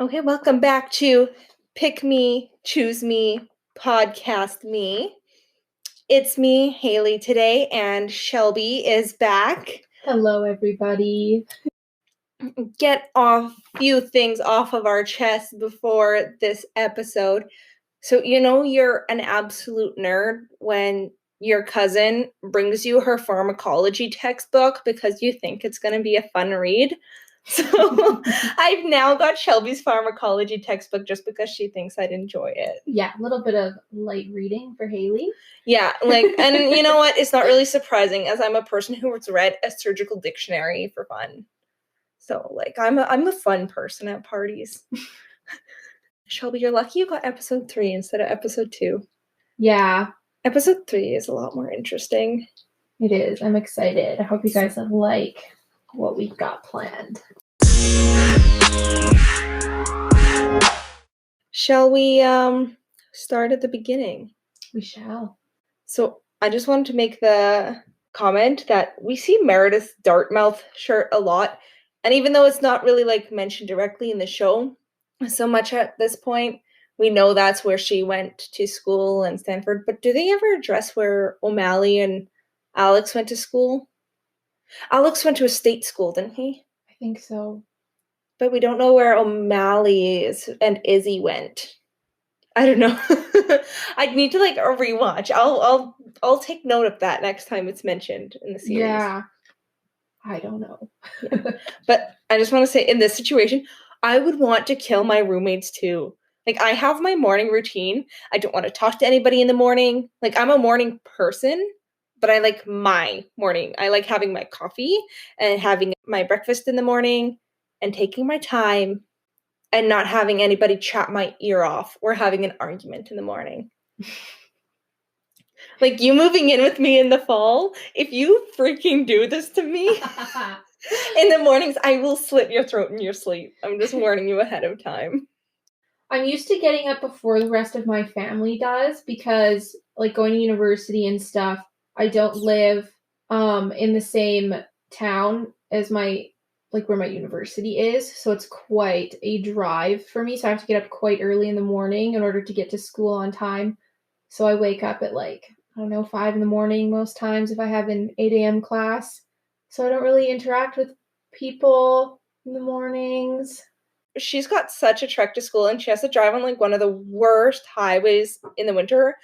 Okay, welcome back to Pick Me, Choose Me, Podcast Me. It's me, Haley, today, and Shelby is back. Hello, everybody. Get a few things off of our chest before this episode. So, you're an absolute nerd when your cousin brings you her pharmacology textbook because you think it's going to be a fun read. So I've now got Shelby's pharmacology textbook just because she thinks I'd enjoy it. Yeah, a little bit of light reading for Haley. Yeah, and you know what? It's not really surprising as I'm a person who has read a surgical dictionary for fun. So, I'm a fun person at parties. Shelby, you're lucky you got episode 3 instead of episode 2. Yeah. Episode 3 is a lot more interesting. It is. I'm excited. I hope you guys like what we've got planned. Shall we start at the beginning? We shall. So I just wanted to make the comment that we see Meredith's Dartmouth shirt a lot. And even though it's not really mentioned directly in the show so much at this point, we know that's where she went to school in Stanford. But do they ever address where O'Malley and Alex went to school? Alex went to a state school, didn't he? I think so. But we don't know where O'Malley and Izzy went. I don't know. I'd need to a rewatch. I'll take note of that next time it's mentioned in the series. Yeah. I don't know. Yeah. But I just want to say, in this situation, I would want to kill my roommates too. I have my morning routine. I don't want to talk to anybody in the morning. I'm a morning person, but I like my morning. I like having my coffee and having my breakfast in the morning and taking my time and not having anybody chat my ear off or having an argument in the morning. You moving in with me in the fall, if you freaking do this to me in the mornings, I will slit your throat in your sleep. I'm just warning you ahead of time. I'm used to getting up before the rest of my family does because, going to university and stuff, I don't live in the same town as where my university is. So it's quite a drive for me. So I have to get up quite early in the morning in order to get to school on time. So I wake up at 5 in the morning most times if I have an 8 a.m. class. So I don't really interact with people in the mornings. She's got such a trek to school and she has to drive on one of the worst highways in the winter.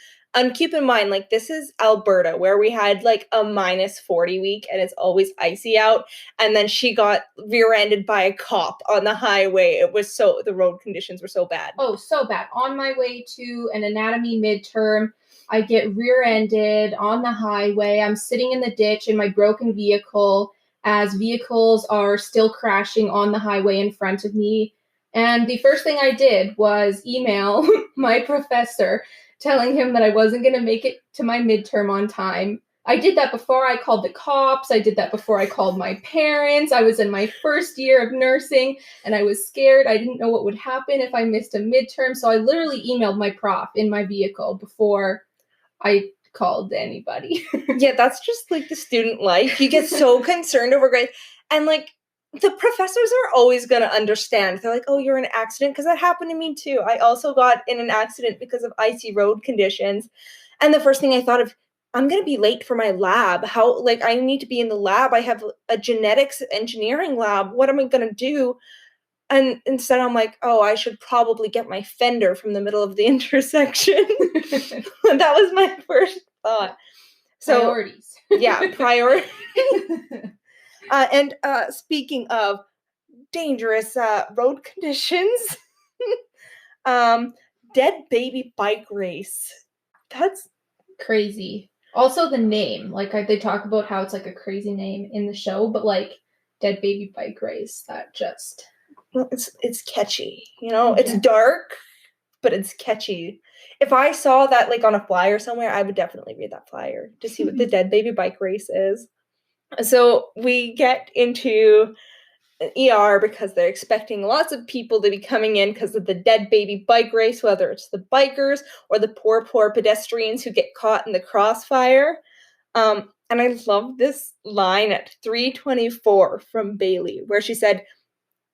Keep in mind, this is Alberta, where we had a minus 40 week and it's always icy out. And then she got rear-ended by a cop on the highway. The road conditions were so bad. Oh, so bad. On my way to an anatomy midterm, I get rear-ended on the highway. I'm sitting in the ditch in my broken vehicle as vehicles are still crashing on the highway in front of me. And the first thing I did was email my professor telling him that I wasn't going to make it to my midterm on time. I did that before I called the cops. I did that before I called my parents. I was in my first year of nursing and I was scared. I didn't know what would happen if I missed a midterm. So I literally emailed my prof in my vehicle before I called anybody. Yeah, that's just the student life. You get so concerned over grades. And the professors are always going to understand. They're like, oh, you're in an accident? Because that happened to me too. I also got in an accident because of icy road conditions. And the first thing I thought of, I'm going to be late for my lab. How, I need to be in the lab. I have a genetics engineering lab. What am I going to do? And instead I'm like, oh, I should probably get my fender from the middle of the intersection. That was my first thought. So, priorities. Yeah, priorities. And speaking of dangerous road conditions, dead baby bike race. That's crazy. Also the name, they talk about how it's a crazy name in the show, but dead baby bike race, that just... Well, it's catchy, It's dark, but it's catchy. If I saw that on a flyer somewhere, I would definitely read that flyer to see what the dead baby bike race is. So we get into ER because they're expecting lots of people to be coming in because of the dead baby bike race, whether it's the bikers or the poor pedestrians who get caught in the crossfire. And I love this line at 3:24 from Bailey where she said,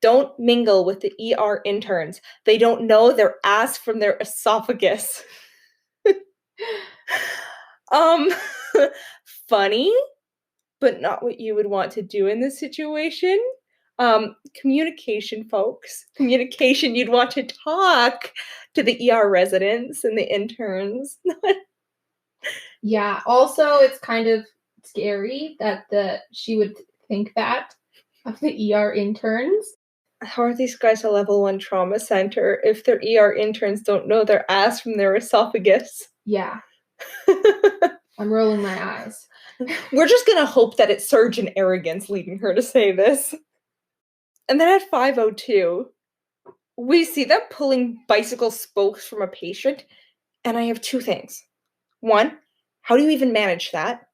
Don't mingle with the ER interns. They don't know their ass from their esophagus. um, funny, but not what you would want to do in this situation. Communication, folks. Communication, you'd want to talk to the ER residents and the interns. Yeah. Also, it's kind of scary that she would think that of the ER interns. How are these guys a level 1 trauma center if their ER interns don't know their ass from their esophagus? Yeah. I'm rolling my eyes. We're just gonna hope that it's surgeon arrogance leading her to say this. And then at 5:02, we see them pulling bicycle spokes from a patient, and I have two things. One, how do you even manage that?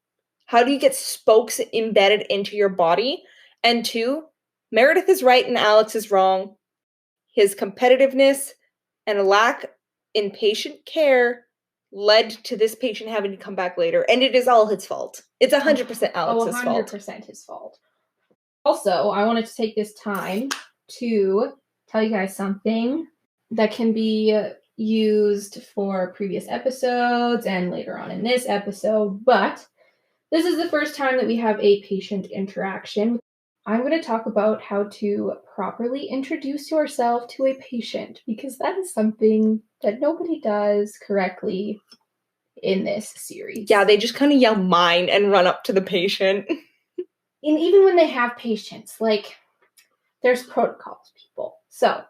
How do you get spokes embedded into your body? And two, Meredith is right and Alex is wrong. His competitiveness and a lack in patient care led to this patient having to come back later, and it is all his fault. It's 100% Alex's fault. 100% his fault. Also, I wanted to take this time to tell you guys something that can be used for previous episodes and later on in this episode, but this is the first time that we have a patient interaction. I'm going to talk about how to properly introduce yourself to a patient, because that is something that nobody does correctly in this series. Yeah, they just kind of yell mine and run up to the patient. And even when they have patients, like, there's protocols, people. So,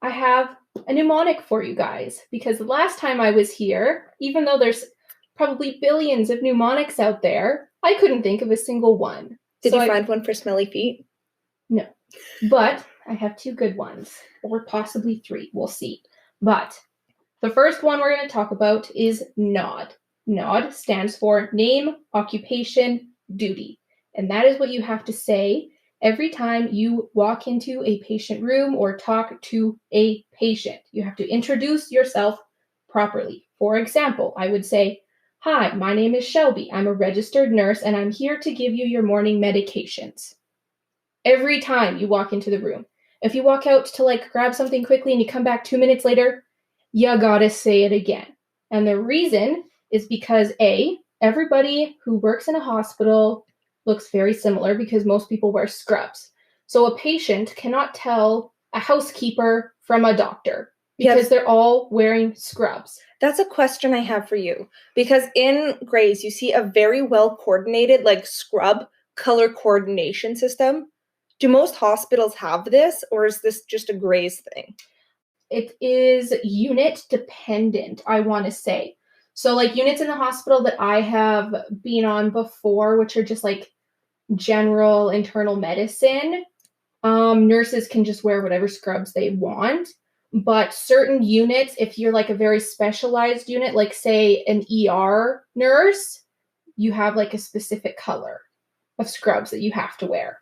I have a mnemonic for you guys, because the last time I was here, even though there's probably billions of mnemonics out there, I couldn't think of a single one. Did you find one for smelly feet? No. But I have two good ones, or possibly three. We'll see. But the first one we're going to talk about is NOD. NOD stands for name, occupation, duty. And that is what you have to say every time you walk into a patient room or talk to a patient. You have to introduce yourself properly. For example, I would say, "Hi, my name is Shelby. I'm a registered nurse and I'm here to give you your morning medications." Every time you walk into the room. If you walk out to grab something quickly and you come back 2 minutes later, you gotta say it again. And the reason is because everybody who works in a hospital looks very similar because most people wear scrubs. So a patient cannot tell a housekeeper from a doctor because they're all wearing scrubs. That's a question I have for you, because in Grays, you see a very well coordinated, scrub color coordination system. Do most hospitals have this, or is this just a Grays thing? It is unit dependent, I want to say. So units in the hospital that I have been on before, which are just general internal medicine, nurses can just wear whatever scrubs they want. But certain units, if you're a very specialized unit, say an ER nurse, you have a specific color of scrubs that you have to wear.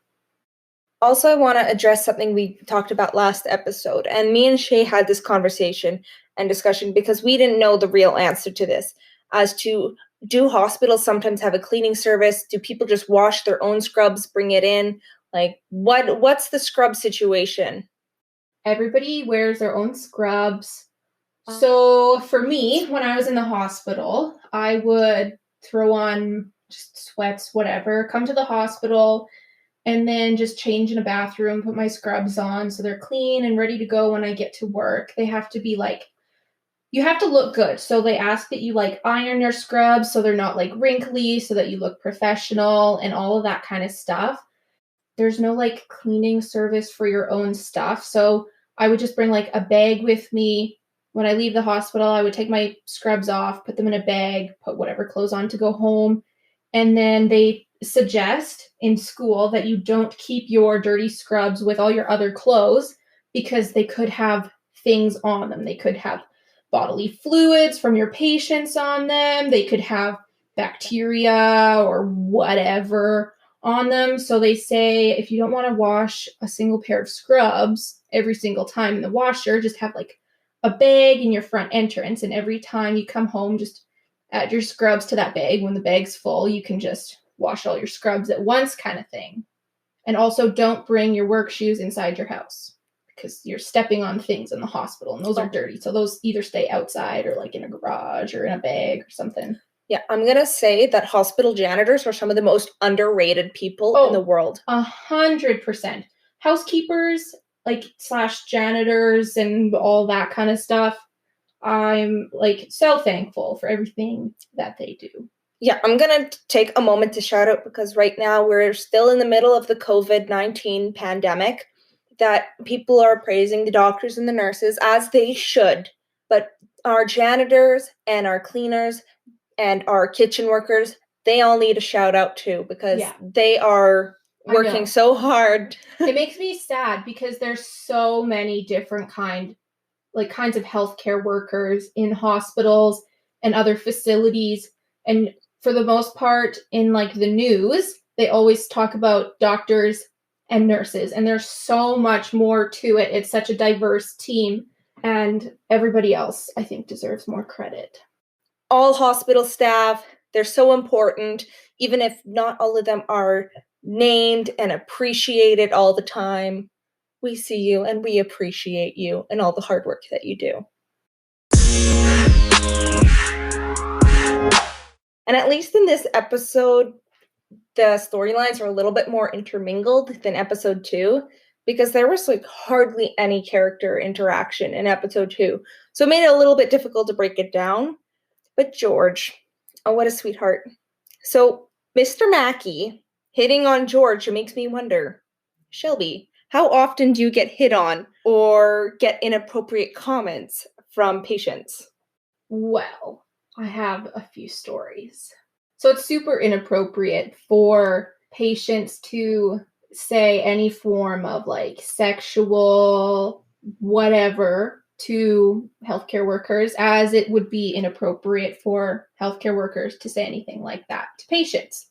Also, I want to address something we talked about last episode, and me and Shay had this conversation and discussion because we didn't know the real answer to this, as to, do hospitals sometimes have a cleaning service? Do people just wash their own scrubs, bring it in? What's the scrub situation? Everybody wears their own scrubs. So for me, when I was in the hospital, I would throw on just sweats, whatever, come to the hospital, and then just change in a bathroom, put my scrubs on so they're clean and ready to go when I get to work. They have to be you have to look good. So they ask that you iron your scrubs so they're not wrinkly, so that you look professional and all of that kind of stuff. There's no cleaning service for your own stuff. So I would just bring a bag with me. When I leave the hospital, I would take my scrubs off, put them in a bag, put whatever clothes on to go home. And then they suggest in school that you don't keep your dirty scrubs with all your other clothes because they could have things on them. They could have bodily fluids from your patients on them. They could have bacteria or whatever on them. So they say if you don't want to wash a single pair of scrubs every single time in the washer, just have a bag in your front entrance, and every time you come home, just add your scrubs to that bag. When the bag's full, you can just wash all your scrubs at once, kind of thing. And also don't bring your work shoes inside your house because you're stepping on things in the hospital and those are dirty. So those either stay outside or like in a garage or in a bag or something. Yeah, I'm going to say that hospital janitors are some of the most underrated people in the world. 100%. Housekeepers, like / janitors and all that kind of stuff. I'm like so thankful for everything that they do. Yeah, I'm going to take a moment to shout out because right now we're still in the middle of the COVID-19 pandemic, that people are praising the doctors and the nurses, as they should. But our janitors and our cleaners and our kitchen workers, they all need a shout out too, because they are working so hard. It makes me sad because there's so many different kinds of healthcare workers in hospitals and other facilities. And for the most part, in like the news, they always talk about doctors and nurses. And there's so much more to it. It's such a diverse team. And everybody else, I think, deserves more credit. All hospital staff, they're so important, even if not all of them are named and appreciated all the time. We see you and we appreciate you and all the hard work that you do. And at least in this episode, the storylines are a little bit more intermingled than episode 2, because there was like hardly any character interaction in episode 2. So it made it a little bit difficult to break it down. But George, oh, what a sweetheart. So Mr. Mackey hitting on George, it makes me wonder, Shelby, how often do you get hit on or get inappropriate comments from patients? Well, I have a few stories. So it's super inappropriate for patients to say any form of like sexual whatever to healthcare workers, as it would be inappropriate for healthcare workers to say anything like that to patients.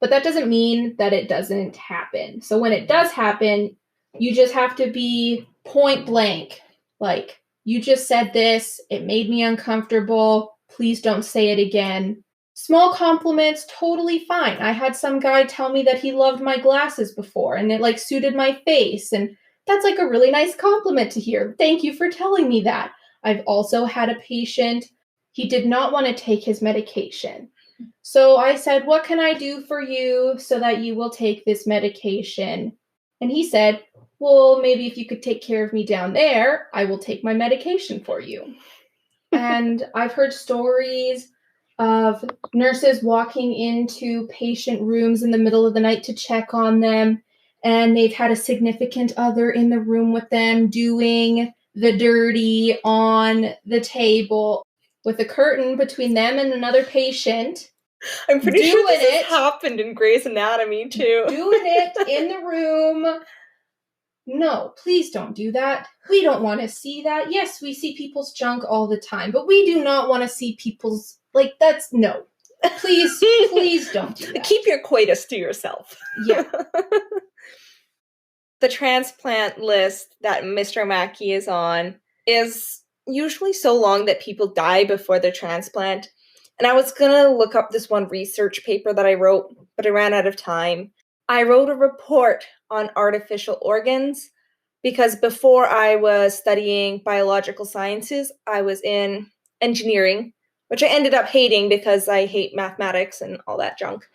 But that doesn't mean that it doesn't happen. So when it does happen, you just have to be point blank. Like, you just said this, it made me uncomfortable. Please don't say it again. Small compliments, totally fine. I had some guy tell me that he loved my glasses before and it like suited my face. And that's like a really nice compliment to hear. Thank you for telling me that. I've also had a patient, he did not want to take his medication. So I said, what can I do for you so that you will take this medication? And he said, well, maybe if you could take care of me down there, I will take my medication for you. And I've heard stories of nurses walking into patient rooms in the middle of the night to check on them, and they've had a significant other in the room with them doing the dirty on the table with a curtain between them and another patient. I'm pretty sure this has happened in Grey's Anatomy too. Doing it in the room. No, please don't do that. We don't want to see that. Yes, we see people's junk all the time, but we do not want to see people's, like, that's, no. Please, please don't do that. Keep your coitus to yourself. Yeah. The transplant list that Mr. Mackey is on is usually so long that people die before their transplant. And I was going to look up this one research paper that I wrote, but I ran out of time. I wrote a report on artificial organs because before I was studying biological sciences, I was in engineering, which I ended up hating because I hate mathematics and all that junk.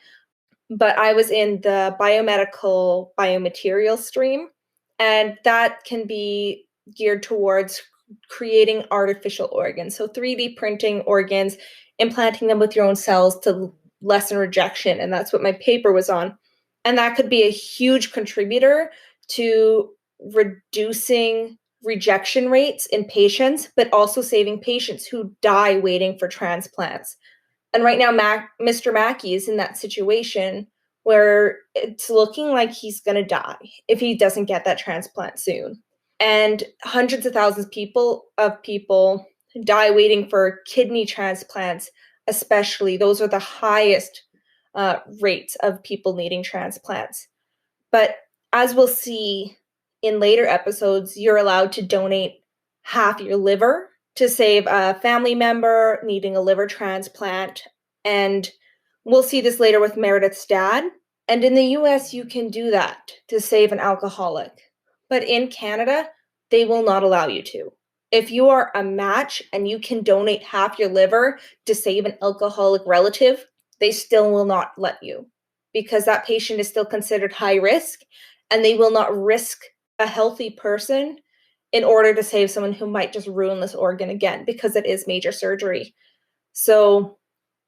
But I was in the biomedical biomaterial stream, and that can be geared towards creating artificial organs. So 3D printing organs, implanting them with your own cells to lessen rejection, and that's what my paper was on. And that could be a huge contributor to reducing rejection rates in patients, but also saving patients who die waiting for transplants. And right now, Mr. Mackey is in that situation where it's looking like he's going to die if he doesn't get that transplant soon. And hundreds of thousands of people die waiting for kidney transplants, especially. Those are the highest rates of people needing transplants. But as we'll see in later episodes, you're allowed to donate half your liver to save a family member needing a liver transplant. And we'll see this later with Meredith's dad. And in the US, you can do that to save an alcoholic. But in Canada, they will not allow you to. If you are a match and you can donate half your liver to save an alcoholic relative, they still will not let you because that patient is still considered high risk and they will not risk a healthy person in order to save someone who might just ruin this organ again because it is major surgery. So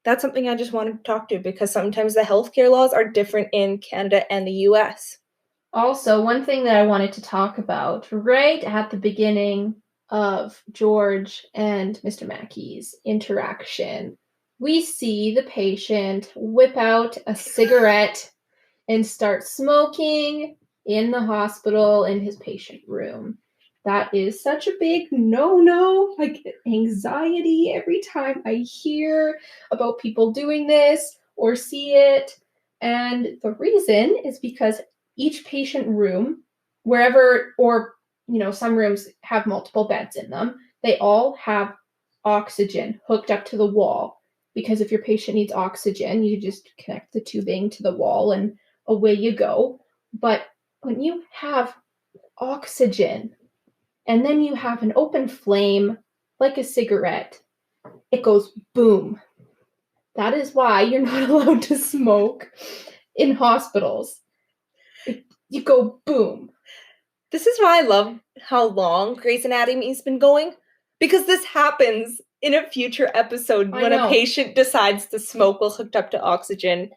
that's something I just wanted to talk to because sometimes the healthcare laws are different in Canada and the US. Also, one thing that I wanted to talk about right at the beginning of George and Mr. Mackey's interaction, we see the patient whip out a cigarette and start smoking in the hospital in his patient room. That is such a big no-no. I get anxiety every time I hear about people doing this or see it. And the reason is because each patient room, wherever, or, some rooms have multiple beds in them, they all have oxygen hooked up to the wall. Because if your patient needs oxygen, you just connect the tubing to the wall and away you go. But when you have oxygen and then you have an open flame like a cigarette, it goes boom. That is why you're not allowed to smoke in hospitals. You go boom. This is why I love how long Grey's Anatomy's been going, because this happens in a future episode when a patient decides to smoke while hooked up to oxygen.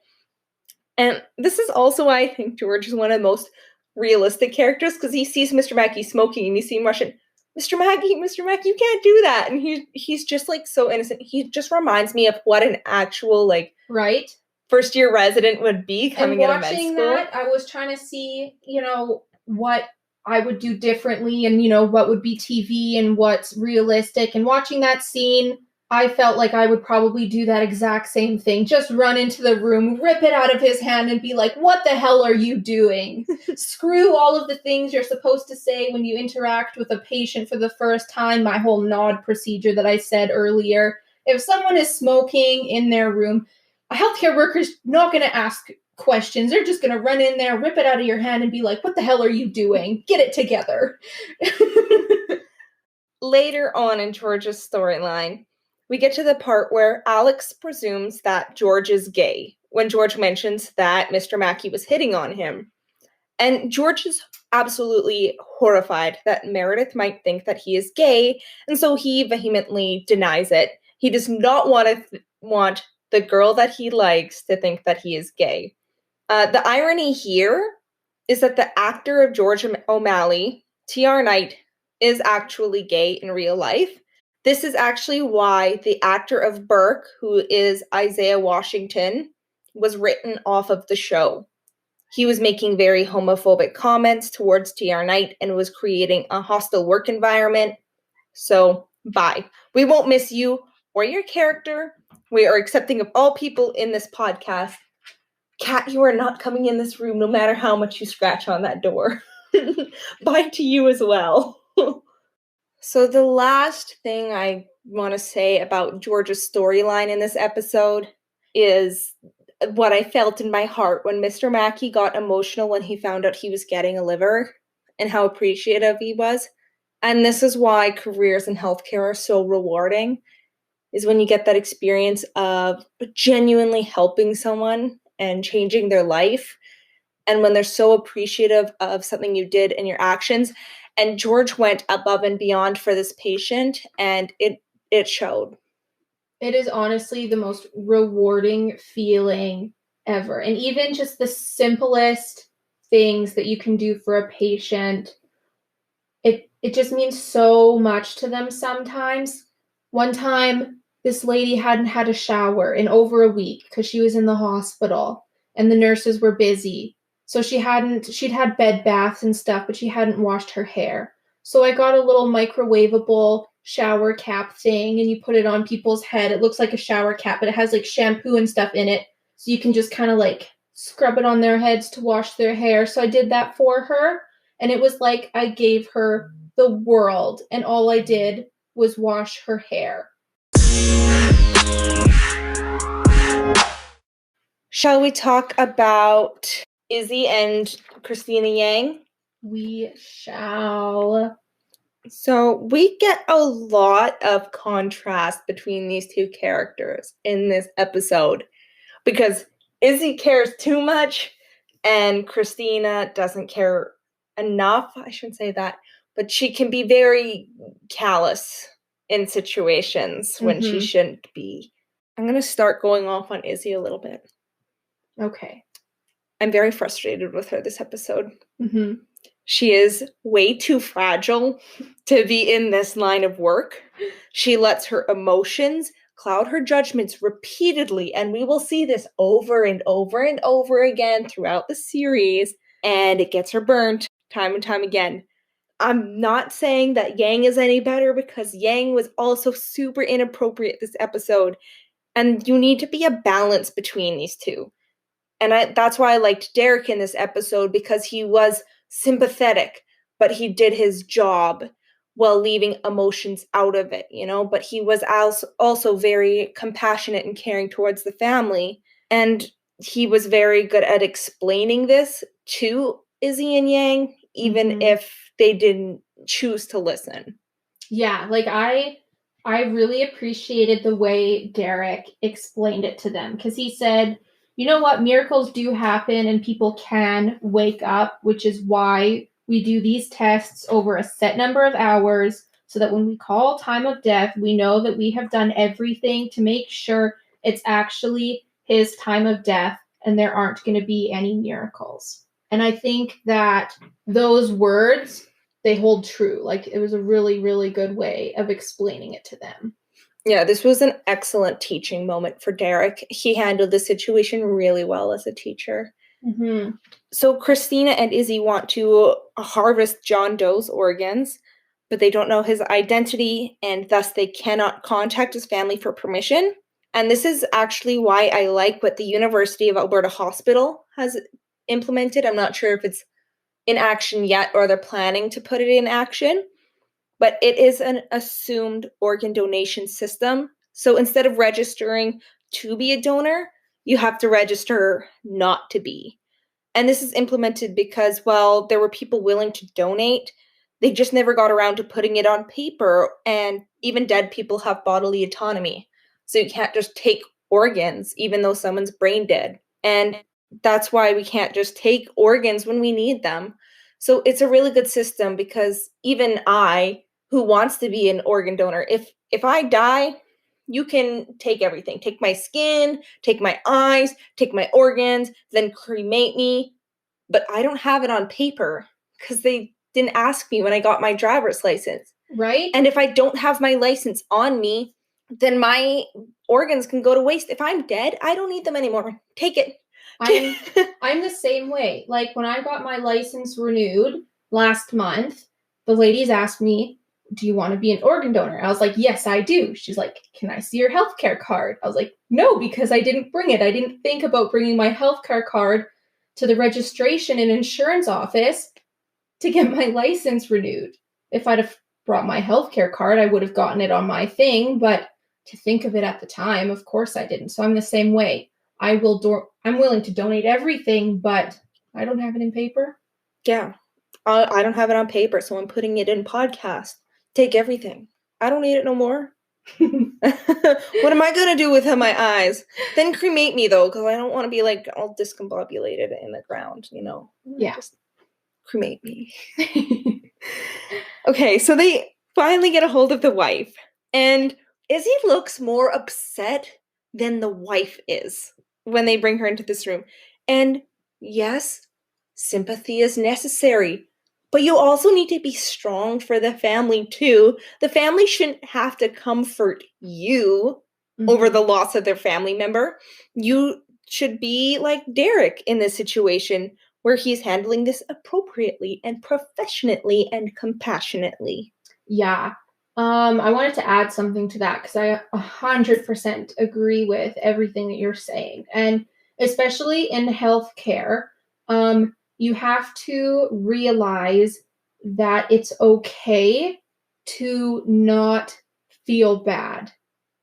And this is also why I think George is one of the most realistic characters, because he sees Mr. Mackey smoking and you see him rushing, Mr. Mackey, you can't do that. And he's just like so innocent. He just reminds me of what an actual right first year resident would be coming out of med school. And watching that, I was trying to see, what I would do differently and, what would be TV and what's realistic. And watching that scene, I felt like I would probably do that exact same thing. Just run into the room, rip it out of his hand and be like, what the hell are you doing? Screw all of the things you're supposed to say when you interact with a patient for the first time. My whole nod procedure that I said earlier. If someone is smoking in their room, a healthcare worker's not going to ask questions. They're just going to run in there, rip it out of your hand and be like, what the hell are you doing? Get it together. Later on in George's storyline, we get to the part where Alex presumes that George is gay when George mentions that Mr. Mackey was hitting on him. And George is absolutely horrified that Meredith might think that he is gay, and so he vehemently denies it. He does not want the girl that he likes to think that he is gay. The irony here is that the actor of George O'Malley, T.R. Knight, is actually gay in real life. This is actually why the actor of Burke, who is Isaiah Washington, was written off of the show. He was making very homophobic comments towards T.R. Knight and was creating a hostile work environment. So, bye. We won't miss you or your character. We are accepting of all people in this podcast. Kat, you are not coming in this room no matter how much you scratch on that door. Bye to you as well. So the last thing I want to say about George's storyline in this episode is what I felt in my heart when Mr. Mackey got emotional when he found out he was getting a liver and how appreciative he was. And this is why careers in healthcare are so rewarding, is when you get that experience of genuinely helping someone and changing their life. And when they're so appreciative of something you did and your actions. And George went above and beyond for this patient, and it showed. It is honestly the most rewarding feeling ever. And even just the simplest things that you can do for a patient, it just means so much to them sometimes. One time, this lady hadn't had a shower in over a week because she was in the hospital and the nurses were busy. So she'd had bed baths and stuff, but she hadn't washed her hair. So I got a little microwavable shower cap thing and you put it on people's head. It looks like a shower cap, but it has shampoo and stuff in it. So you can just kind of scrub it on their heads to wash their hair. So I did that for her. And it was like I gave her the world and all I did was wash her hair. Shall we talk about Izzy and Christina Yang? We shall. So we get a lot of contrast between these two characters in this episode because Izzy cares too much and Christina doesn't care enough. I shouldn't say that, but she can be very callous in situations when she shouldn't be. I'm going to start going off on Izzy a little bit. Okay. I'm very frustrated with her this episode. Mm-hmm. She is way too fragile to be in this line of work. She lets her emotions cloud her judgments repeatedly, and we will see this over and over and over again throughout the series, and it gets her burnt time and time again. I'm not saying that Yang is any better because Yang was also super inappropriate this episode, and you need to be a balance between these two. And that's why I liked Derek in this episode, because he was sympathetic, but he did his job while leaving emotions out of it, but he was also very compassionate and caring towards the family. And he was very good at explaining this to Izzy and Yang, even if they didn't choose to listen. Yeah, like I really appreciated the way Derek explained it to them, because he said, you know what, miracles do happen and people can wake up, which is why we do these tests over a set number of hours, so that when we call time of death, we know that we have done everything to make sure it's actually his time of death and there aren't going to be any miracles. And I think that those words, they hold true. Like, it was a really, really good way of explaining it to them. Yeah, this was an excellent teaching moment for Derek. He handled the situation really well as a teacher. Mm-hmm. So Christina and Izzy want to harvest John Doe's organs, but they don't know his identity, and thus they cannot contact his family for permission. And this is actually why I like what the University of Alberta Hospital has implemented. I'm not sure if it's in action yet or they're planning to put it in action, but it is an assumed organ donation system. So instead of registering to be a donor, you have to register not to be. And this is implemented because, while there were people willing to donate, they just never got around to putting it on paper, and even dead people have bodily autonomy. So you can't just take organs even though someone's brain dead. And that's why we can't just take organs when we need them. So it's a really good system, because even I, who wants to be an organ donor, if I die, you can take everything. Take my skin, take my eyes, take my organs, then cremate me. But I don't have it on paper because they didn't ask me when I got my driver's license. Right? And if I don't have my license on me, then my organs can go to waste. If I'm dead, I don't need them anymore. Take it. I'm the same way. Like, when I got my license renewed last month, the ladies asked me, do you want to be an organ donor? I was like, yes, I do. She's like, can I see your healthcare card? I was like, no, because I didn't bring it. I didn't think about bringing my healthcare card to the registration and insurance office to get my license renewed. If I'd have brought my healthcare card, I would have gotten it on my thing, but to think of it at the time, of course I didn't. So I'm the same way. I'm willing to donate everything, but I don't have it in paper. Yeah. I don't have it on paper, so I'm putting it in podcast. Take everything. I don't need it no more. What am I going to do with my eyes? Then cremate me, though, because I don't want to be, like, all discombobulated in the ground, Yeah. Just cremate me. Okay, so they finally get a hold of the wife, and Izzy looks more upset than the wife is when they bring her into this room. And yes, sympathy is necessary, but you also need to be strong for the family too. The family shouldn't have to comfort you over the loss of their family member. You should be like Derek in this situation, where he's handling this appropriately and professionally and compassionately. Yeah. I wanted to add something to that, because I 100% agree with everything that you're saying. And especially in healthcare, you have to realize that it's okay to not feel bad.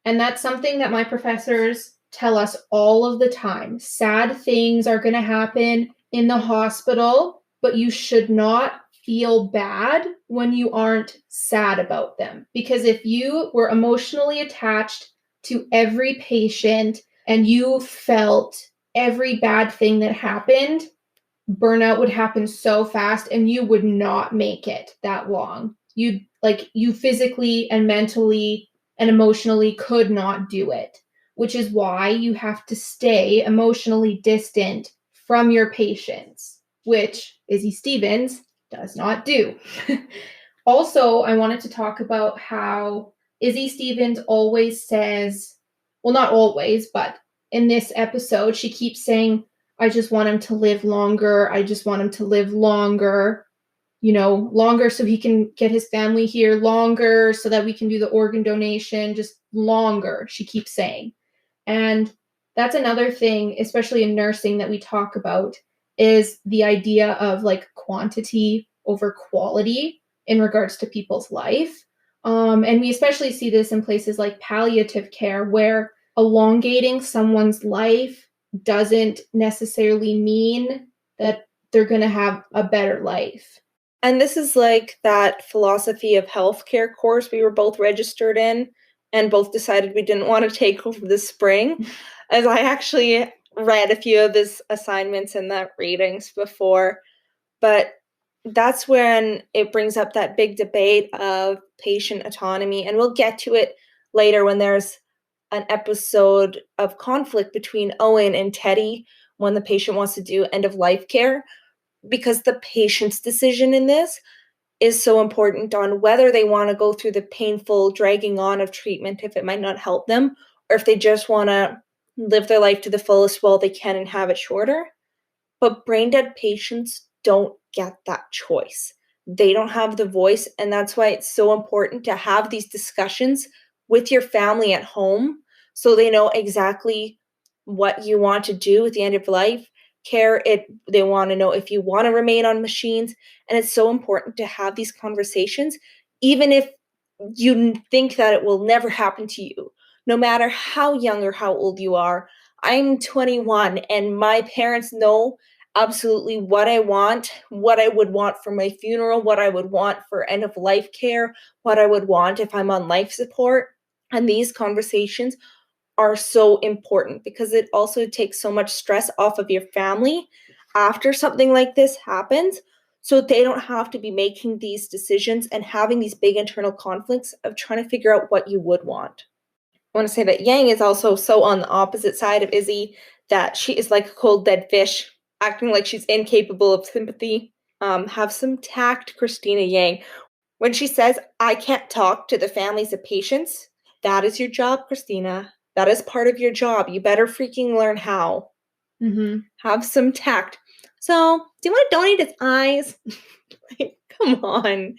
And that's something that my professors tell us all of the time, sad things are going to happen in the hospital, but you should not feel bad when you aren't sad about them. Because if you were emotionally attached to every patient and you felt every bad thing that happened, burnout would happen so fast and you would not make it that long. You physically and mentally and emotionally could not do it, which is why you have to stay emotionally distant from your patients, which Izzy Stevens does not do. Also, I wanted to talk about how Izzy Stevens always says, well, not always, but in this episode, she keeps saying, I just want him to live longer. I just want him to live longer, longer so he can get his family here, longer so that we can do the organ donation, just longer, she keeps saying. And that's another thing, especially in nursing, that we talk about is the idea of like quantity over quality in regards to people's life. And we especially see this in places like palliative care, where elongating someone's life doesn't necessarily mean that they're going to have a better life. And this is like that philosophy of healthcare course we were both registered in and both decided we didn't want to take over this spring, as I actually read a few of his assignments and that readings before. But that's when it brings up that big debate of patient autonomy. And we'll get to it later when there's an episode of conflict between Owen and Teddy when the patient wants to do end-of-life care, because the patient's decision in this is so important on whether they want to go through the painful dragging on of treatment if it might not help them, or if they just want to live their life to the fullest while they can and have it shorter. But brain dead patients don't get that choice. They don't have the voice, and that's why it's so important to have these discussions with your family at home so they know exactly what you want to do at the end of life care. They want to know if you want to remain on machines, and it's so important to have these conversations even if you think that it will never happen to you, no matter how young or how old you are. I'm 21 and my parents know absolutely what I want, what I would want for my funeral, what I would want for end of life care, what I would want if I'm on life support. And these conversations are so important because it also takes so much stress off of your family after something like this happens. So they don't have to be making these decisions and having these big internal conflicts of trying to figure out what you would want. I want to say that Yang is also so on the opposite side of Izzy that she is like a cold dead fish, acting like she's incapable of sympathy. Have some tact, Christina Yang. When she says, I can't talk to the families of patients, that is your job, Christina. That is part of your job. You better freaking learn how. Mm-hmm. Have some tact. So, do you want to donate his eyes? Like, come on.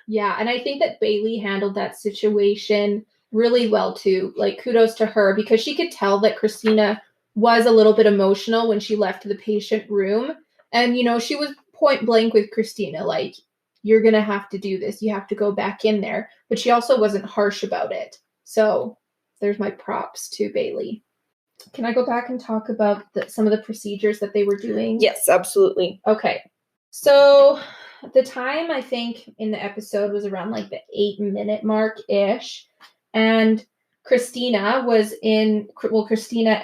Yeah, and I think that Bailey handled that situation really well too. Like, kudos to her, because she could tell that Christina was a little bit emotional when she left the patient room. And, she was point blank with Christina, like, you're going to have to do this. You have to go back in there. But she also wasn't harsh about it. So there's my props to Bailey. Can I go back and talk about some of the procedures that they were doing? Yes, absolutely. Okay. So the time, I think, in the episode was around like the 8-minute mark-ish. And Christina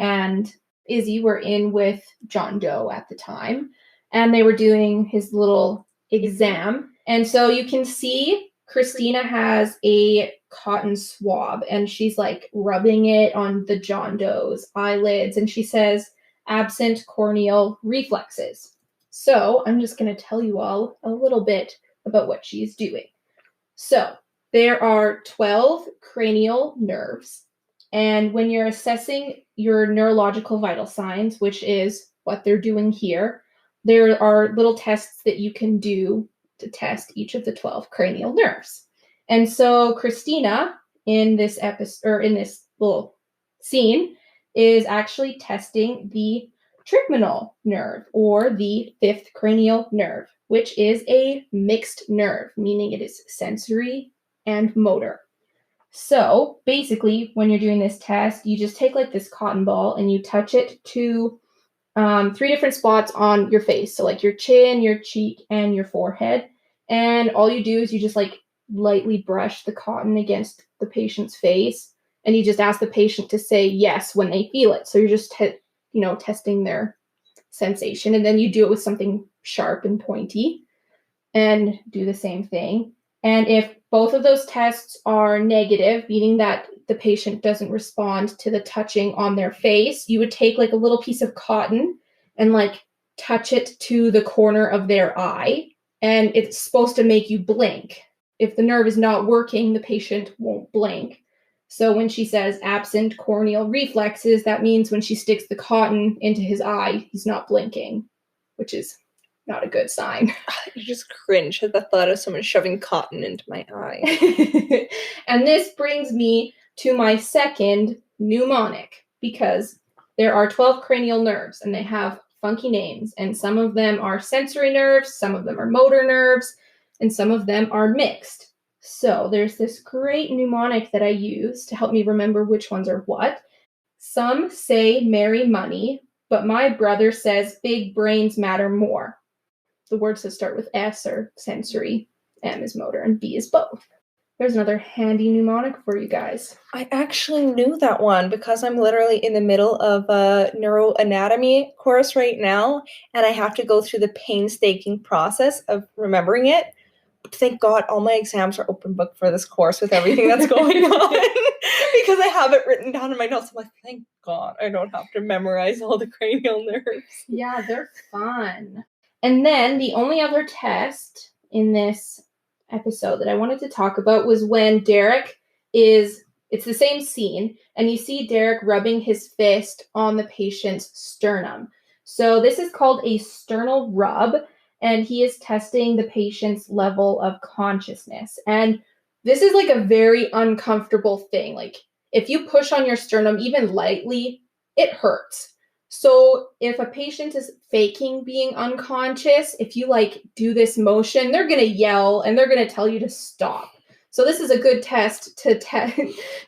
and Izzy were in with John Doe at the time. And they were doing his little exam. And so you can see Christina has a cotton swab and she's like rubbing it on the John Doe's eyelids. And she says, absent corneal reflexes. So I'm just going to tell you all a little bit about what she's doing. So there are 12 cranial nerves. And when you're assessing your neurological vital signs, which is what they're doing here, there are little tests that you can do to test each of the 12 cranial nerves. And so Christina in this episode, or in this little scene, is actually testing the trigeminal nerve, or the fifth cranial nerve, which is a mixed nerve, meaning it is sensory and motor. So basically, when you're doing this test, you just take like this cotton ball and you touch it to 3 different spots on your face. So like your chin, your cheek, and your forehead. And all you do is you just like lightly brush the cotton against the patient's face. And you just ask the patient to say yes when they feel it. So you're just, testing their sensation. And then you do it with something sharp and pointy and do the same thing. And if both of those tests are negative, meaning that the patient doesn't respond to the touching on their face, you would take like a little piece of cotton and like touch it to the corner of their eye. And it's supposed to make you blink. If the nerve is not working, the patient won't blink. So when she says absent corneal reflexes, that means when she sticks the cotton into his eye, he's not blinking, which is not a good sign. I just cringe at the thought of someone shoving cotton into my eye. And this brings me to my second mnemonic, because there are 12 cranial nerves and they have funky names, and some of them are sensory nerves, some of them are motor nerves, and some of them are mixed. So there's this great mnemonic that I use to help me remember which ones are what. Some say marry money, but my brother says big brains matter more. The words that start with S are sensory, M is motor, and B is both. There's another handy mnemonic for you guys. I actually knew that one because I'm literally in the middle of a neuroanatomy course right now, and I have to go through the painstaking process of remembering it. Thank God all my exams are open book for this course with everything that's going on because I have it written down in my notes. I'm like, thank God I don't have to memorize all the cranial nerves. Yeah, they're fun. And then the only other test in this episode that I wanted to talk about was when it's the same scene, and you see Derek rubbing his fist on the patient's sternum. So this is called a sternal rub, and he is testing the patient's level of consciousness. And this is like a very uncomfortable thing. Like if you push on your sternum even lightly, it hurts. So if a patient is faking being unconscious, if you like do this motion, they're going to yell and they're going to tell you to stop. So this is a good test to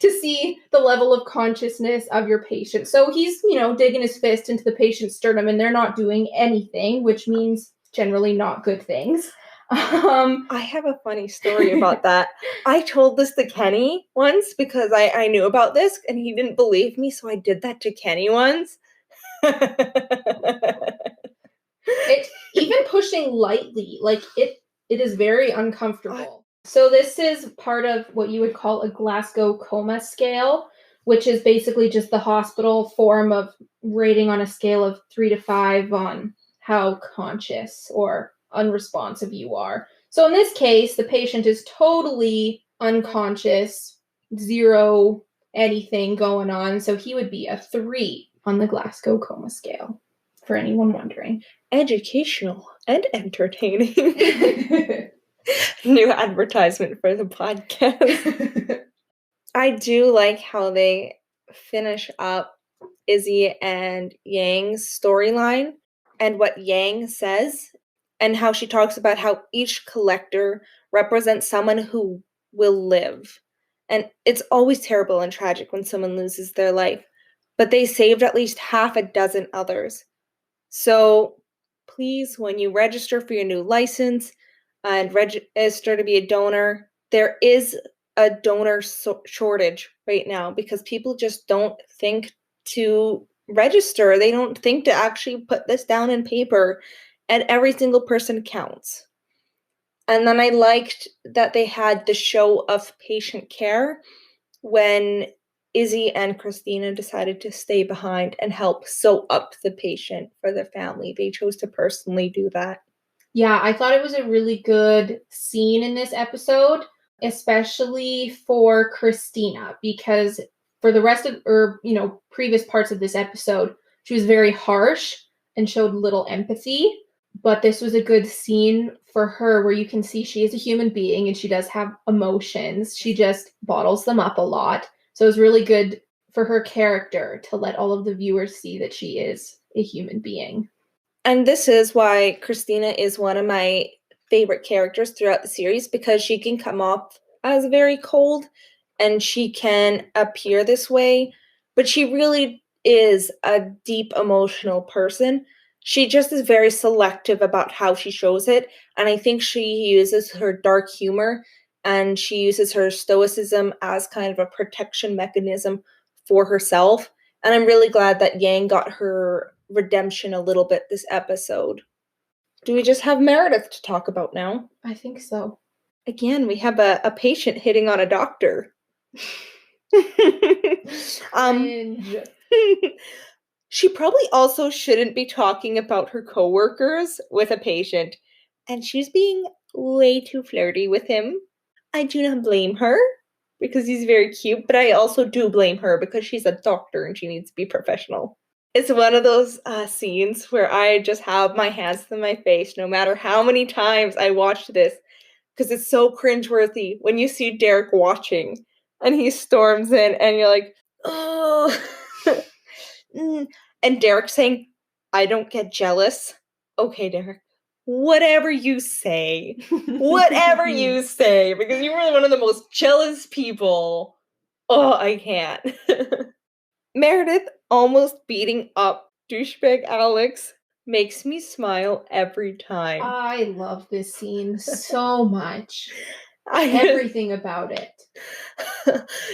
see the level of consciousness of your patient. So he's, digging his fist into the patient's sternum and they're not doing anything, which means generally not good things. I have a funny story about that. I told this to Kenny once because I knew about this and he didn't believe me, so I did that to Kenny once. It even pushing lightly, like it is very uncomfortable. So this is part of what you would call a Glasgow coma scale, which is basically just the hospital form of rating on a scale of 3 to 5 on how conscious or unresponsive you are. So in this case, the patient is totally unconscious, zero anything going on. So he would be a 3 on the Glasgow coma scale, for anyone wondering. Educational and entertaining. New advertisement for the podcast. I do like how they finish up Izzy and Yang's storyline and what Yang says, and how she talks about how each collector represents someone who will live. And it's always terrible and tragic when someone loses their life, but they saved at least half a dozen others. So please, when you register for your new license and register to be a donor, there is a donor shortage right now because people just don't think to register. They don't think to actually put this down in paper, and every single person counts. And then I liked that they had the show of patient care when Izzy and Christina decided to stay behind and help sew up the patient for the family. They chose to personally do that. Yeah, I thought it was a really good scene in this episode, especially for Christina, because for the rest of, previous parts of this episode, she was very harsh and showed little empathy. But this was a good scene for her where you can see she is a human being and she does have emotions. She just bottles them up a lot. So it was really good for her character to let all of the viewers see that she is a human being. And this is why Christina is one of my favorite characters throughout the series, because she can come off as very cold, and she can appear this way, but she really is a deep emotional person. She just is very selective about how she shows it, and I think she uses her dark humor and she uses her stoicism as kind of a protection mechanism for herself. And I'm really glad that Yang got her redemption a little bit this episode. Do we just have Meredith to talk about now? I think so. Again, we have a patient hitting on a doctor. Cringe. She probably also shouldn't be talking about her coworkers with a patient, and she's being way too flirty with him. I do not blame her because he's very cute, but I also do blame her because she's a doctor and she needs to be professional. It's one of those scenes where I just have my hands to my face no matter how many times I watch this, because it's so cringeworthy when you see Derek watching and he storms in and you're like, oh. And Derek saying, I don't get jealous. Okay, Derek, whatever you say. Whatever you say, because you were one of the most jealous people. Oh, I can't. Meredith almost beating up douchebag Alex makes me smile every time. I love this scene so much. Everything about it.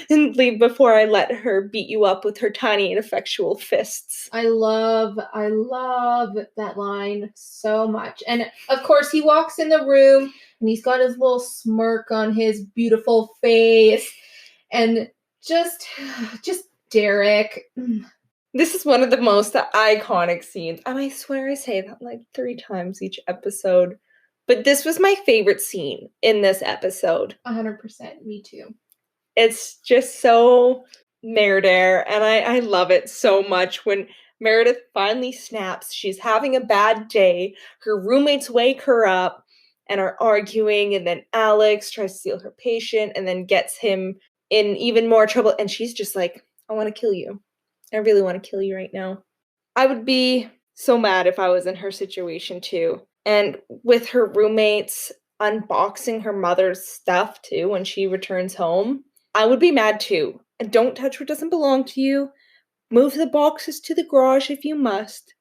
And leave before I let her beat you up with her tiny ineffectual fists. I love that line so much. And of course he walks in the room and he's got his little smirk on his beautiful face and just Derek. This is one of the most iconic scenes, and I swear I say that like 3 times each episode. But this was my favorite scene in this episode. 100%, me too. It's just so Meredith, and I love it so much when Meredith finally snaps. She's having a bad day. Her roommates wake her up and are arguing, and then Alex tries to steal her patient and then gets him in even more trouble. And she's just like, I want to kill you. I really want to kill you right now. I would be so mad if I was in her situation too. And with her roommates unboxing her mother's stuff too when she returns home, I would be mad too. And don't touch what doesn't belong to you. Move the boxes to the garage if you must,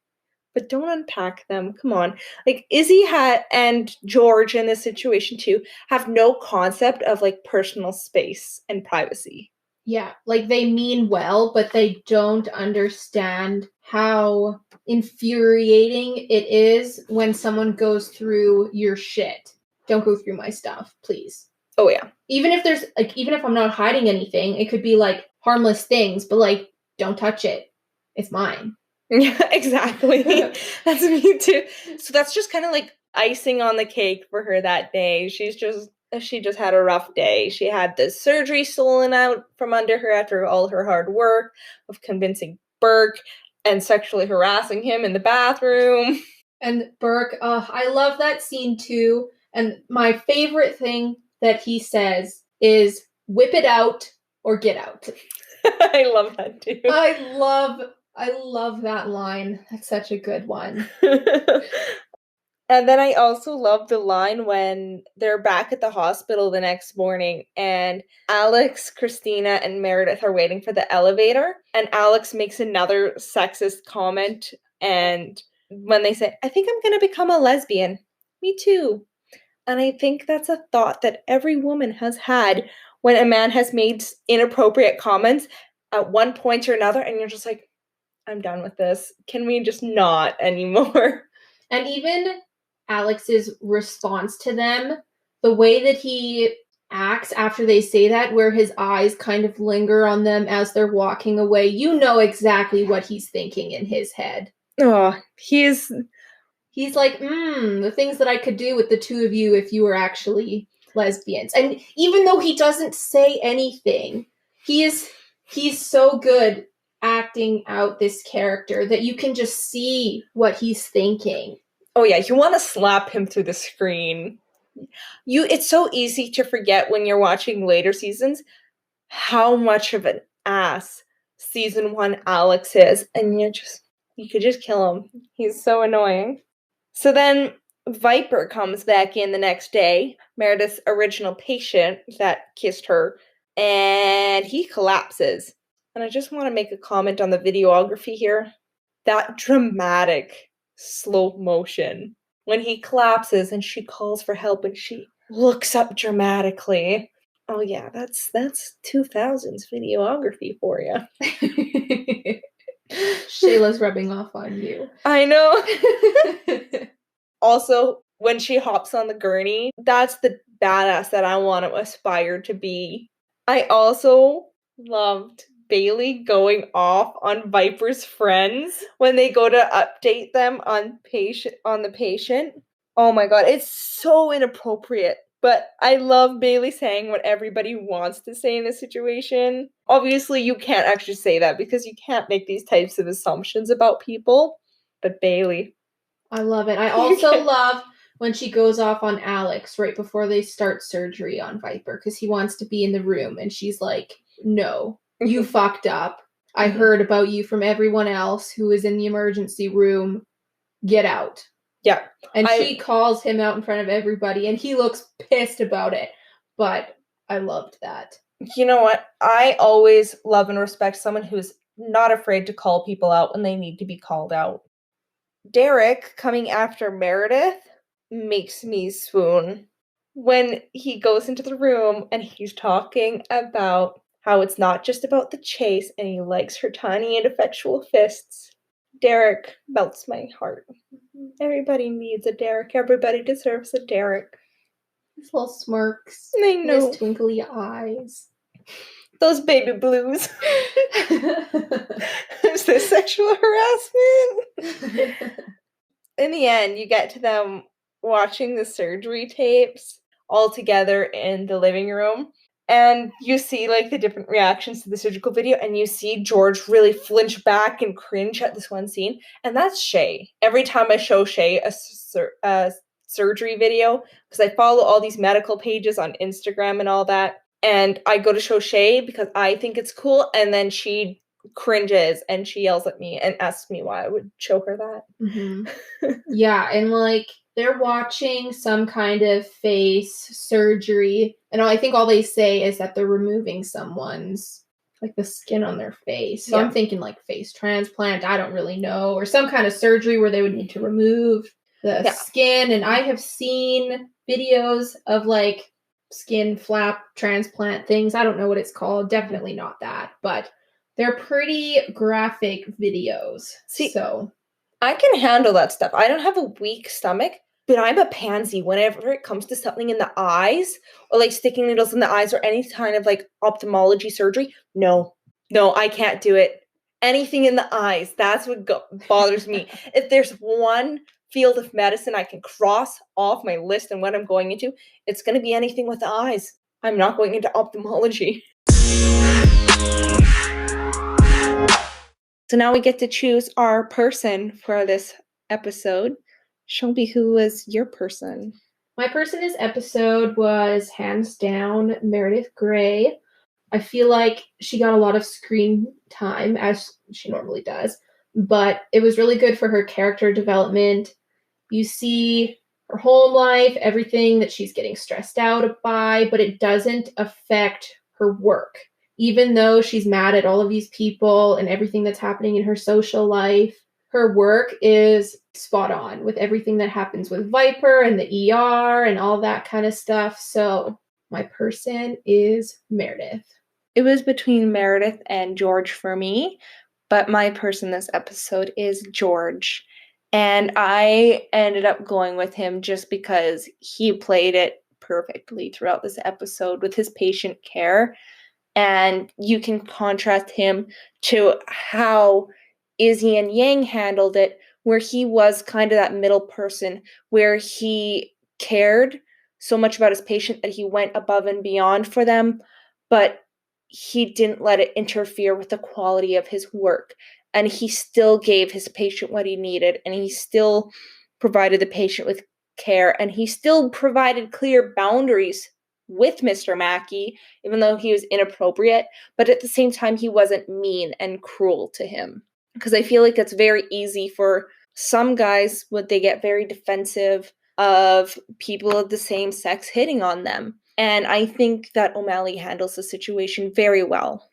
but don't unpack them. Come on. Like Izzy and George in this situation too have no concept of like personal space and privacy. Yeah, like they mean well, but they don't understand how infuriating it is when someone goes through your shit. Don't go through my stuff, please. Oh yeah. Even if I'm not hiding anything, it could be like harmless things, but like don't touch it. It's mine. Yeah, exactly. That's me too. So that's just kind of like icing on the cake for her that day. She just had a rough day. She had the surgery stolen out from under her after all her hard work of convincing Burke and sexually harassing him in the bathroom. And Burke, I love that scene too. And my favorite thing that he says is whip it out or get out. I love that too. I love that line. That's such a good one. And then I also love the line when they're back at the hospital the next morning and Alex, Christina, and Meredith are waiting for the elevator. And Alex makes another sexist comment. And when they say, I think I'm going to become a lesbian. Me too. And I think that's a thought that every woman has had when a man has made inappropriate comments at one point or another. And you're just like, I'm done with this. Can we just not anymore? And even Alex's response to them, the way that he acts after they say that, where his eyes kind of linger on them as they're walking away, you know exactly what he's thinking in his head. Oh, he's like, the things that I could do with the two of you if you were actually lesbians. And even though he doesn't say anything, he's so good acting out this character that you can just see what he's thinking. Oh yeah, you want to slap him through the screen. It's so easy to forget when you're watching later seasons how much of an ass season 1 Alex is, and you could just kill him. He's so annoying. So then Viper comes back in the next day, Meredith's original patient that kissed her, and he collapses. And I just want to make a comment on the videography here. That dramatic slow motion when he collapses and she calls for help and she looks up dramatically. Oh yeah, that's 2000s videography for you. Shayla's rubbing off on you. I know. Also, when she hops on the gurney, that's the badass that I want to aspire to be. I also loved Bailey going off on Viper's friends when they go to update them on the patient. Oh my god, it's so inappropriate. But I love Bailey saying what everybody wants to say in this situation. Obviously, you can't actually say that because you can't make these types of assumptions about people. But Bailey. I love it. I also love when she goes off on Alex right before they start surgery on Viper because he wants to be in the room and she's like, no, you fucked up. I heard about you from everyone else who is in the emergency room. Get out. Yeah. And she calls him out in front of everybody and he looks pissed about it. But I loved that. You know what? I always love and respect someone who's not afraid to call people out when they need to be called out. Derek coming after Meredith makes me swoon. When he goes into the room and he's talking about how it's not just about the chase and he likes her tiny and effectual fists. Derek melts my heart. Everybody needs a Derek. Everybody deserves a Derek. His little smirks. I know. His twinkly eyes. Those baby blues. Is this sexual harassment? In the end, you get to them watching the surgery tapes all together in the living room. And you see like the different reactions to the surgical video, and you see George really flinch back and cringe at this one scene. And that's Shay. Every time I show Shay a surgery video, because I follow all these medical pages on Instagram and all that, and I go to show Shay because I think it's cool, and then she cringes and she yells at me and asks me why I would show her that. Mm-hmm. Yeah, and like they're watching some kind of face surgery, and I think all they say is that they're removing someone's like the skin on their face. So yeah. I'm thinking like face transplant, I don't really know, or some kind of surgery where they would need to remove the skin. And I have seen videos of like skin flap transplant things. I don't know what it's called. Definitely not that, but they're pretty graphic videos. So I can handle that stuff. I don't have a weak stomach, but I'm a pansy whenever it comes to something in the eyes or like sticking needles in the eyes or any kind of like ophthalmology surgery. No, I can't do it. Anything in the eyes, that's what bothers me. If there's one field of medicine I can cross off my list and what I'm going into, it's going to be anything with the eyes. I'm not going into ophthalmology. So now we get to choose our person for this episode. Shelby, who was your person? My person this episode was hands down Meredith Grey. I feel like she got a lot of screen time, as she normally does, but it was really good for her character development. You see her home life, everything that she's getting stressed out by, but it doesn't affect her work. Even though she's mad at all of these people and everything that's happening in her social life, her work is spot on with everything that happens with Viper and the ER and all that kind of stuff. So my person is Meredith. It was between Meredith and George for me, but my person this episode is George. And I ended up going with him just because he played it perfectly throughout this episode with his patient care. And you can contrast him to how Izzy and Yang handled it, where he was kind of that middle person, where he cared so much about his patient that he went above and beyond for them, but he didn't let it interfere with the quality of his work. And he still gave his patient what he needed, and he still provided the patient with care, and he still provided clear boundaries with Mr. Mackey, even though he was inappropriate, but at the same time, he wasn't mean and cruel to him. Because I feel like it's very easy for some guys when they get very defensive of people of the same sex hitting on them. And I think that O'Malley handles the situation very well.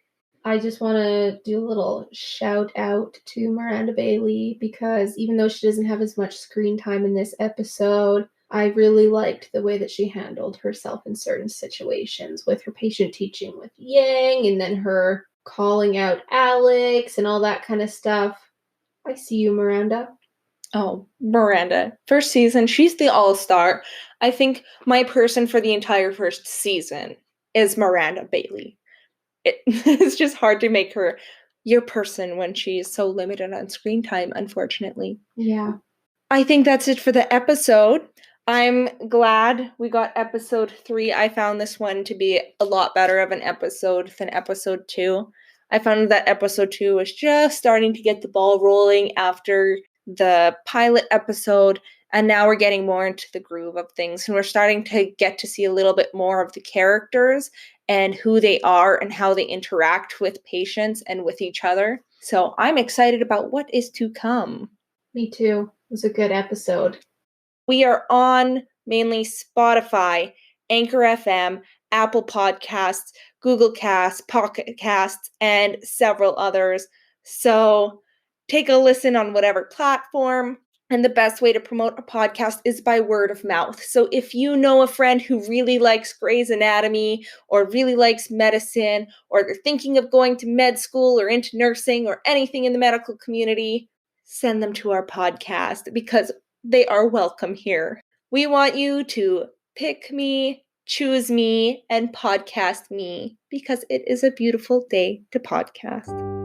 I just want to do a little shout out to Miranda Bailey because even though she doesn't have as much screen time in this episode, I really liked the way that she handled herself in certain situations with her patient teaching with Yang and then her calling out Alex and all that kind of stuff. I see you, Miranda. Oh, Miranda. First season, she's the all-star. I think my person for the entire first season is Miranda Bailey. It's just hard to make her your person when she's so limited on screen time, unfortunately. Yeah. I think that's it for the episode. I'm glad we got episode 3. I found this one to be a lot better of an episode than episode 2. I found that episode 2 was just starting to get the ball rolling after the pilot episode, and now we're getting more into the groove of things, and we're starting to get to see a little bit more of the characters and who they are and how they interact with patients and with each other. So I'm excited about what is to come. Me too. It was a good episode. We are on mainly Spotify, Anchor FM, Apple Podcasts, Google Casts, Pocket Casts, and several others. So take a listen on whatever platform. And the best way to promote a podcast is by word of mouth. So if you know a friend who really likes Grey's Anatomy or really likes medicine, or they're thinking of going to med school or into nursing or anything in the medical community, send them to our podcast because they are welcome here. We want you to pick me, choose me, and podcast me because it is a beautiful day to podcast.